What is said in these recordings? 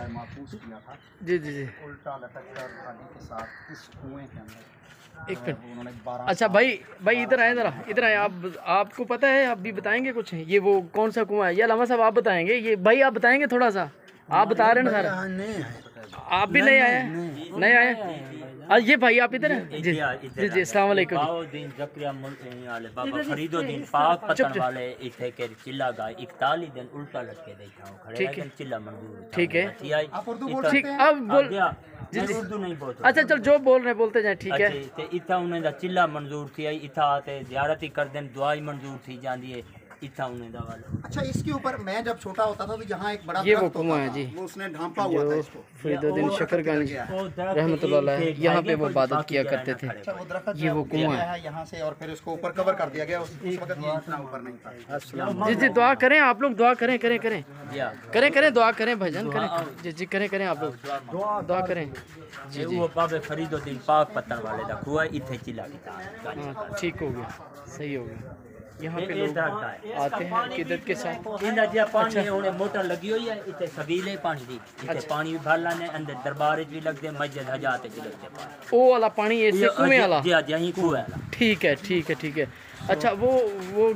महफूज किया था। जी जी जी, उल्टा लटक कर थाली के साथ इस कुएं के अंदर एक मिनट। उन्होंने 12 अच्छा भाई, भाई इधर आए, ज़रा इधर आए। आप, आपको पता है, आप भी बताएंगे कुछ? ये वो कौन सा कुआं है? ये अलामा साहब आप बताएंगे, ये भाई आप बताएंगे थोड़ा सा। आप बता रहे हैं ना सर, आप भी नहीं आए, नहीं आए। ये भाई आप इधर हैं? जी जी जी, अस्सलाम वालेकुम। बाबा फरीदुद्दीन पाक पतन वाले इथे के चिल्ला गा 41 दिन उल्टा लटके देखा हूं खड़े ठीक है, चिल्ला मंजूर ठीक है, आप उर्दू बोल ठीक। सकते हैं? अब बोल जी जी, उर्दू नहीं बोलते। अच्छा चल, जो बोल रहे बोलते जाए, ठीक है। ते इथा उन्हें दा चिल्ला मंजूर थी, इथा आते जियारत ही कर देन, दुआई मंजूर थी जांदी है इथा उन्हें दा वाला। अच्छा, इसके ऊपर मैं जब छोटा होता था तो यहाँ एक बड़ा ये वो दरख्त कुआं होता है था, जी, वो उसने ढांपा हुआ था जो इसको। फरीदुद्दीन शकरगंज रहमतुल्लाह अलैह यहाँ पे वो इबादत किया करते थे। अच्छा, वो दरख्त ये वो कुआं है यहाँ से, और फिर उसको ऊपर कवर कर दिया गया। उस वक्त ये इतना ऊपर नहीं था। जी जी, दुआ करें आप लोग, दुआ करें, करें करें करें करें, दुआ करें भाईजान, करें जी जी, करें करें आप लोग, दुआ करें जी जी। वो बाबे फरीदुद्दीन पाक पतन वाले दा कुआ इथे चिल्ला की हाँ, ठीक हो गया, सही हो गया। यहाँ पे लोग आते हैं अकीदत के साथ। इंदा जिया पानी हुणे मोटर लगी हुई है इथे सबीले पानी दी, इथे पानी भी भर लाने, अंदर दरबार भी लगदे, मस्जिद हजात भी लगदे पानी। ओ वाला पानी ऐसे कुएं वाला? जी यही कुआं वाला। ठीक है ठीक है ठीक है। अच्छा, वो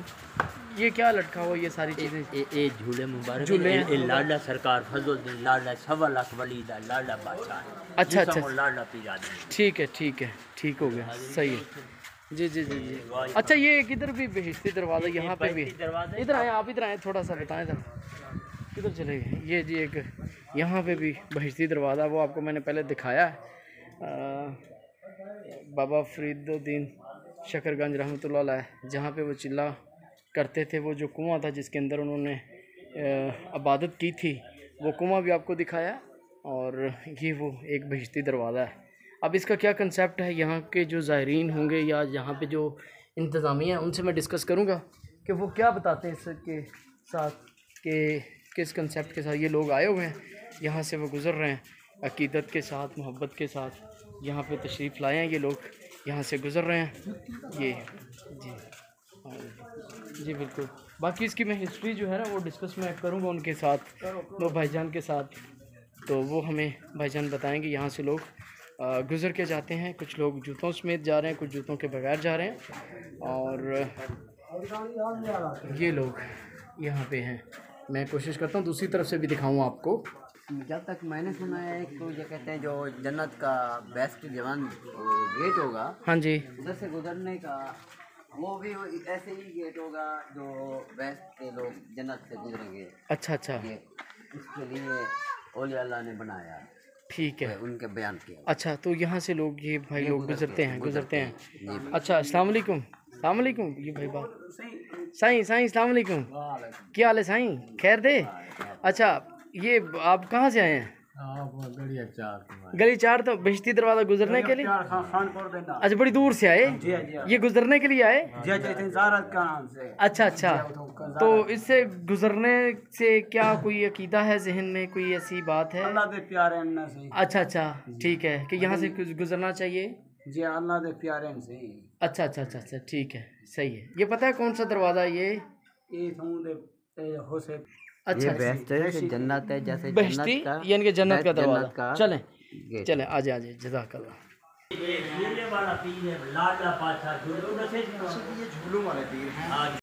ये क्या लटका हुआ, ये सारी चीजें? ए झूले मुबारक झूले ए लाडला सरकार फजलुद्दीन लाडला 1.25 लाख वली दा लाडला बादशाह। अच्छा अच्छा, लाडला पीरा दे। ठीक है ठीक है, ठीक हो गया, सही है जी जी जी जी। अच्छा, ये किधर भी बहिश्ती दरवाज़ा, यहाँ पे भी? इधर आए आप, इधर आए, थोड़ा सा बताएं जरा, किधर चले गए? ये जी एक यहाँ पे भी बहिश्ती दरवाज़ा, वो आपको मैंने पहले दिखाया है। बाबा फरीदुद्दीन शकरगंज रहमतुल्लाह अलैह जहाँ पे वो चिल्ला करते थे, वो जो कुआं था जिसके अंदर उन्होंने इबादत की थी, वो कुआं भी आपको दिखाया। और ये वो एक बहिश्ती दरवाज़ा है। अब इसका क्या कंसेप्ट है, यहाँ के जो ज़ायरीन होंगे या यहाँ पे जो इंतज़ामिया है उनसे मैं डिस्कस करूँगा कि वो क्या बताते हैं इसके साथ, कि किस कंसेप्ट के साथ ये लोग आए हुए हैं, यहाँ से वो गुज़र रहे हैं अकीदत के साथ, मोहब्बत के साथ, यहाँ पे तशरीफ़ लाए हैं ये लोग, यहाँ से गुज़र रहे हैं ये जी। जी बिल्कुल, बाकी इसकी मैं हिस्ट्री जो है ना वो डिस्कस मैं करूँगा उनके साथ, दो भाईजान के साथ, तो वो हमें भाईजान बताएंगे यहाँ से लोग गुज़र के जाते हैं। कुछ लोग जूतों समेत जा रहे हैं, कुछ जूतों के बगैर जा रहे हैं, और ये लोग यहाँ पे हैं। मैं कोशिश करता हूँ दूसरी तरफ से भी दिखाऊँ आपको। जब तक मैंने सुना है तो ये कहते हैं जो जन्नत का बेस्ट जवान गेट होगा, हाँ जी, उधर से गुजरने का वो भी ऐसे ही गेट होगा जो बेस्ट के लोग जन्नत से गुजरेंगे। अच्छा अच्छा, इसके लिए औलिया अल्लाह ने बनाया, ठीक है, उनके बयान किया। अच्छा, तो यहाँ से लोग ये भाई लोग गुजरते हैं। अच्छा, अस्सलाम वालेकुम, अस्सलाम वालेकुम। ये भाई बात साईं, साईं अस्सलाम वालेकुम, क्या हाल है साईं, खैर दे? अच्छा, ये आप कहाँ से आए हैं? गली 4, तो बहिश्ती दरवाज़ा गुजरने के लिए? अच्छा, बड़ी दूर से आए ये गुजरने के लिए आए? अच्छा अच्छा, तो इससे गुजरने से क्या कोई अकीदा है जहन में, कोई ऐसी बात है? अच्छा अच्छा, ठीक है, कि यहाँ से गुजरना चाहिए जी, अल्लाह दे प्यारे से। अच्छा अच्छा अच्छा अच्छा, ठीक है, सही है। ये पता है कौन सा दरवाज़ा ये? अच्छा, ये बेस्ट है, जन्नत है, जैसे बहिश्ती यानी कि जन्नत का दरवाज़ा। चलें चलें, आ जाए जज़ाकल्लाह। ये झूले वाला पीर है, लाडला बादशाह झूले, ये झूलों वाले पीर हैं।